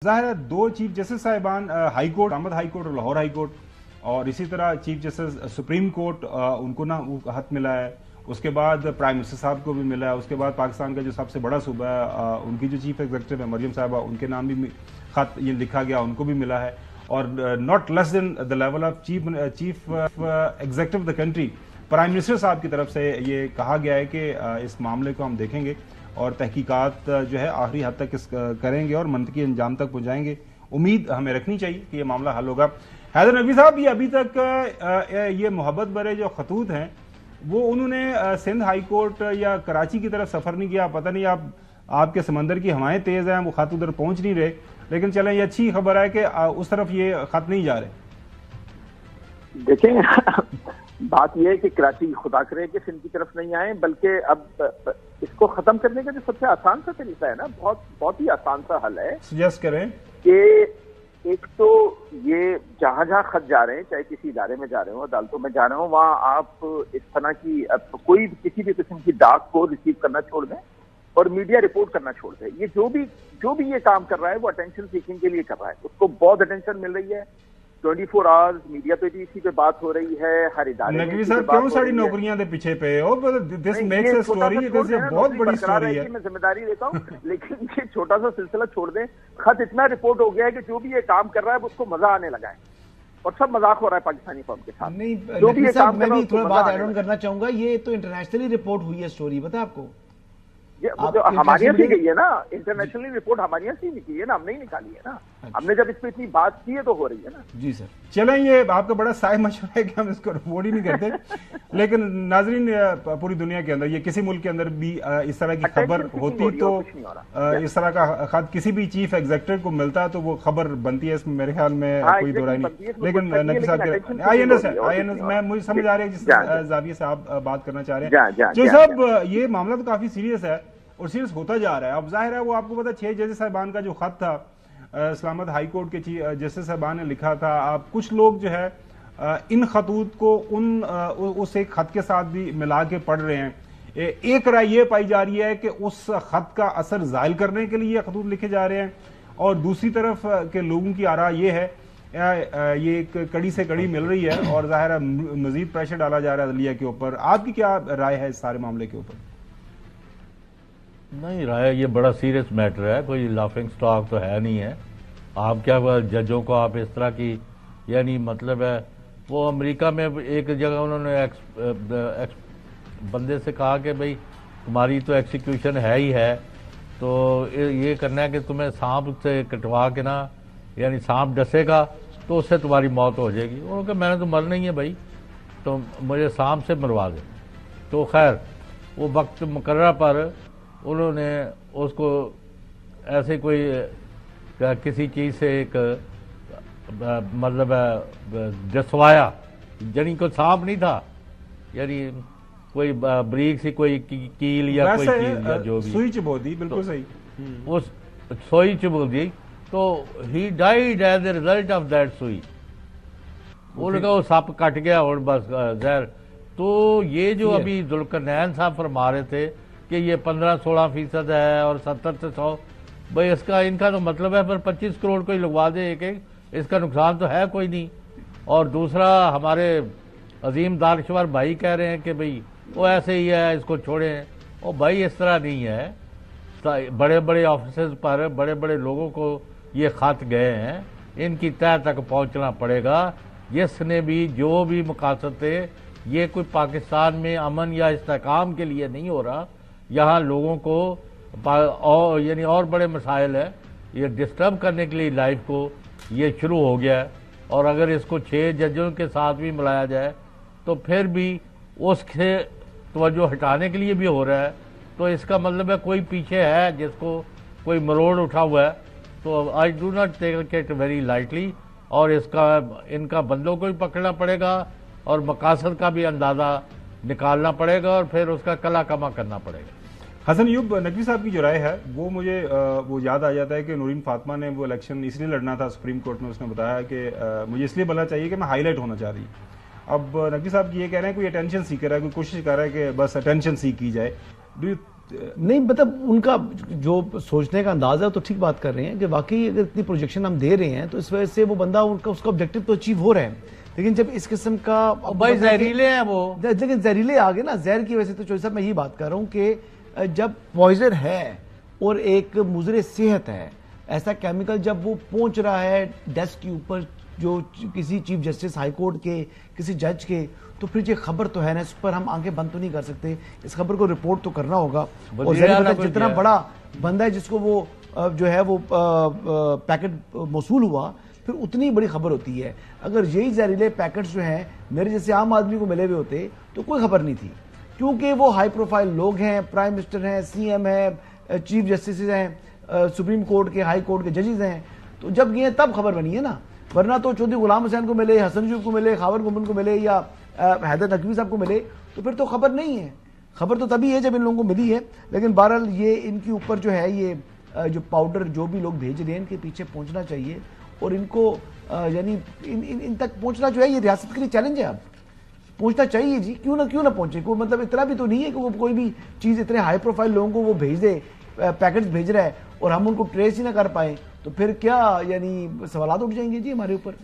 ظاہر ہے دو چیف جسٹس صاحبان ہائی کورٹ احمد ہائی کورٹ اور لاہور ہائی کورٹ اور اسی طرح چیف جسٹس سپریم کورٹ ان کو نا حق ملا ہے. اس کے بعد پرائم منسٹر صاحب کو بھی ملا ہے. اس کے بعد پاکستان کا جو سب سے بڑا صوبہ ہے ان کی جو چیف ایگزیکٹو ہے مریم صاحبہ ان کے نام بھی خط یہ لکھا گیا ان کو بھی ملا ہے. اور not less then the level of chief executive of the country prime minister صاحب کی طرف سے یہ کہا گیا ہے کہ اس معاملے کو ہم دیکھیں گے اور تحقیقات جو ہے آخری حد تک کریں گے اور منطقی انجام تک پہنچائیں گے. امید ہمیں رکھنی چاہیے کہ یہ معاملہ حل ہوگا. حیدر نقوی صاحب یہ ابھی تک یہ محبت برے جو خطوط ہیں وہ انہوں نے سندھ ہائی کورٹ یا کراچی کی طرف سفر نہیں کیا. پتہ نہیں آپ کے سمندر کی ہوائیں تیز ہیں وہ خط ادھر پہنچ نہیں رہے, لیکن چلیں یہ اچھی خبر ہے کہ اس طرف یہ خط نہیں جا رہے. دیکھیں بات یہ ہے کہ کراچی خدا کرے کہ سندھ کی طرف نہیں آئے, بلکہ اب اس کو ختم کرنے کا جو سب سے آسان سا طریقہ ہے نا, بہت ہی آسان سا حل ہے. سجیسٹ کریں کہ ایک تو یہ جہاں جہاں خط جا رہے ہیں, چاہے کسی ادارے میں جا رہے ہوں عدالتوں میں جا رہے ہوں, وہاں آپ اس طرح کی کوئی کسی بھی قسم کی ڈاک کو ریسیو کرنا چھوڑ دیں اور میڈیا رپورٹ کرنا چھوڑ دیں. یہ جو بھی یہ کام کر رہا ہے وہ اٹینشن سیکنگ کے لیے کر رہا ہے. اس کو بہت اٹینشن مل رہی ہے. 24 آورز میڈیا پہ بھی اسی پہ بات ہو رہی ہے, ہر ادارے نقوی صاحب کیوں ساری نوکریاں دے پیچھے پہ ہو؟ دس میکس اے سٹوری, دس یہ بہت بڑی سٹوری ہے. میں ذمہ داری لیتا ہوں لیکن یہ چھوٹا سا سلسلہ چھوڑ دیں. خط اتنا رپورٹ ہو گیا ہے کہ جو بھی یہ کام کر رہا ہے اس کو مزہ آنے لگا ہے اور سب مذاق ہو رہا ہے پاکستانی قوم کے ساتھ. نہیں جو بھی یہ کام میں بھی تھوڑا بات ایڈ آن کرنا چاہوں گا. یہ تو انٹرنیشنلی رپورٹ ہوئی ہے سٹوری, پتہ ہے آپ کو؟ ہمارے یہاں سے گئی ہے نا, انٹرنیشنلی رپورٹ ہمارے یہاں سے نکلی ہے نا, ہم نہیں نکالی ہے نا. ہم نے جب اس پہ اتنی بات کی ہے تو ہو رہی ہے نا. جی سر چلیں, یہ آپ کا بڑا صحیح مشورہ ہے کہ ہم اس کو رپورٹ ہی نہیں کرتے. لیکن ناظرین پوری دنیا کے اندر یہ کسی ملک کے اندر بھی اس طرح کی خبر ہوتی تو اس طرح کا خط کسی بھی چیف ایگزیکٹو کو ملتا ہے تو وہ خبر بنتی ہے. اس میں میرے خیال میں کوئی دو رائے نہیں. لیکن نقوی صاحب میں مجھے سمجھ آ رہا ہے جس زاویے سے آپ بات کرنا چاہ رہے ہیں. جو صاحب یہ معاملہ تو کافی سیریس ہے اور سیریس ہوتا جا رہا ہے. اب ظاہر ہے وہ آپ کو پتا 6 ججز صاحبان کا جو خط تھا اسلام آباد ہائی کورٹ کے جسٹس صاحبان نے لکھا تھا, آپ کچھ لوگ جو ہے ان خطوط کو اس ایک خط کے ساتھ بھی ملا کے پڑھ رہے ہیں. ایک رائے یہ پائی جا رہی ہے کہ اس خط کا اثر زائل کرنے کے لیے یہ خطوط لکھے جا رہے ہیں, اور دوسری طرف کے لوگوں کی آراء یہ ہے یہ ایک کڑی سے کڑی مل رہی ہے اور ظاہر ہے مزید پریشر ڈالا جا رہا ہے عدلیہ کے اوپر. آپ کی کیا رائے ہے اس سارے معاملے کے اوپر؟ نہیں رائے, یہ بڑا سیریس میٹر ہے, کوئی لافنگ سٹاک تو ہے نہیں ہے. آپ کیا ججوں کو آپ اس طرح کی, یعنی مطلب ہے وہ امریکہ میں ایک جگہ انہوں نے بندے سے کہا کہ بھئی تمہاری تو ایکسیکیوشن ہے ہی ہے, تو یہ کرنا ہے کہ تمہیں سانپ سے کٹوا کے نا, یعنی سانپ ڈسے گا تو اس سے تمہاری موت ہو جائے گی. انہوں نے کہا میں نے تو مرنا ہی ہے بھائی, تو مجھے سانپ سے مروا دے. تو خیر وہ وقت مقررہ پر انہوں نے اس کو ایسے کوئی کسی چیز سے ایک مطلب ڈسوایا, یعنی کوئی سانپ نہیں تھا, یعنی کوئی بریک سی کوئی کیل یا کوئی چیز یا جو بھی سوئی چبو دی. بالکل صحیح, اس سوئی چبو دی تو ہی died as a result of that سوئی. وہ لگا وہ سپ کٹ گیا اور بس زہر. تو یہ جو ابھی ذوالقرنین صاحب فرما رہے تھے کہ یہ 15-16% ہے اور 70 سے 100, بھائی اس کا ان کا تو مطلب ہے پر 25 کروڑ کوئی لگوا دے ایک, اس کا نقصان تو ہے کوئی نہیں. اور دوسرا ہمارے عظیم دانشور بھائی کہہ رہے ہیں کہ بھئی وہ ایسے ہی ہے اس کو چھوڑیں. اور بھائی اس طرح نہیں ہے, بڑے بڑے آفیسز پر بڑے بڑے لوگوں کو یہ خط گئے ہیں, ان کی تہہ تک پہنچنا پڑے گا. جس نے بھی جو بھی مقاصد تھے, یہ کوئی پاکستان میں امن یا استحکام کے لیے نہیں ہو رہا, یہاں لوگوں کو یعنی اور بڑے مسائل ہیں, یہ ڈسٹرب کرنے کے لیے لائف کو یہ شروع ہو گیا ہے. اور اگر اس کو 6 ججوں کے ساتھ بھی ملایا جائے تو پھر بھی اس سے توجہ ہٹانے کے لیے بھی ہو رہا ہے. تو اس کا مطلب ہے کوئی پیچھے ہے جس کو کوئی مروڑ اٹھا ہوا ہے. تو I do not take it very lightly, اور ان کا بندوں کو بھی پکڑنا پڑے گا اور مقاصد کا بھی اندازہ نکالنا پڑے گا اور پھر اس کا کلا کما کرنا پڑے گا. حسن ایوب, نقوی صاحب کی جو رائے ہے وہ مجھے وہ یاد آ جاتا ہے کہ نورین فاطمہ نے وہ الیکشن اس لیے لڑنا تھا سپریم کورٹ میں. اس نے بتایا کہ مجھے اس لیے بننا چاہیے کہ میں ہائی لائٹ ہونا چاہ رہی ہوں. اب نقوی صاحب یہ کہہ رہے ہیں کوئی اٹینشن سیکر ہے, کوئی کوشش کر رہا ہے کہ بس اٹینشن سیک کی جائے. نہیں مطلب ان کا جو سوچنے کا انداز ہے تو ٹھیک بات کر رہے ہیں کہ واقعی اگر اتنی پروجیکشن ہم دے رہے ہیں تو اس وجہ سے وہ بندہ اس کا آبجیکٹو تو اچیو ہو رہا ہے، لیکن جب اس قسم کا بھائی زہریلے ہیں وہ، لیکن زہریلے آگے نا، زہر کی وجہ سے تو چوہدری صاحب میں یہی بات کر رہا ہوں کہ جب پوائزن ہے اور ایک مضر صحت ہے، ایسا کیمیکل جب وہ پہنچ رہا ہے ڈیسک کے اوپر جو کسی چیف جسٹس ہائی کورٹ کے، کسی جج کے، تو پھر یہ خبر تو ہے نا، اس پر ہم آنکھیں بند تو نہیں کر سکتے، اس خبر کو رپورٹ تو کرنا ہوگا، اور جتنا بڑا بندہ ہے جس کو وہ جو ہے وہ پیکٹ موصول ہوا پھر اتنی بڑی خبر ہوتی ہے۔ اگر یہی زہریلے پیکٹس جو ہیں میرے جیسے عام آدمی کو ملے ہوئے ہوتے تو کوئی خبر نہیں تھی، کیونکہ وہ ہائی پروفائل لوگ ہیں، پرائم منسٹر ہیں، سی ایم ہیں، چیف جسٹس ہیں، سپریم کورٹ کے، ہائی کورٹ کے ججز ہیں، تو جب یہ تب خبر بنی ہے نا، ورنہ تو چودھری غلام حسین کو ملے، حسن یوسف کو ملے، خاور گمن کو ملے یا حیدر نقوی صاحب کو ملے تو پھر تو خبر نہیں ہے، خبر تو تبھی ہے جب ان لوگوں کو ملی ہے۔ لیکن بہرحال یہ ان کے اوپر جو ہے یہ جو پاؤڈر جو بھی لوگ بھیج رہے ہیں ان کے پیچھے پہنچنا چاہیے، اور ان کو یعنی ان تک پہنچنا جو ہے یہ ریاست کے لیے چیلنج ہے، اب پہنچنا چاہیے جی، کیوں نہ پہنچے، کوئی مطلب اتنا بھی تو نہیں ہے کہ وہ کوئی بھی چیز اتنے ہائی پروفائل لوگوں کو وہ بھیج دے، پیکٹس بھیج رہا ہے اور ہم ان کو ٹریس ہی نہ کر پائیں، تو پھر کیا یعنی سوالات اٹھ جائیں گے جی ہمارے اوپر۔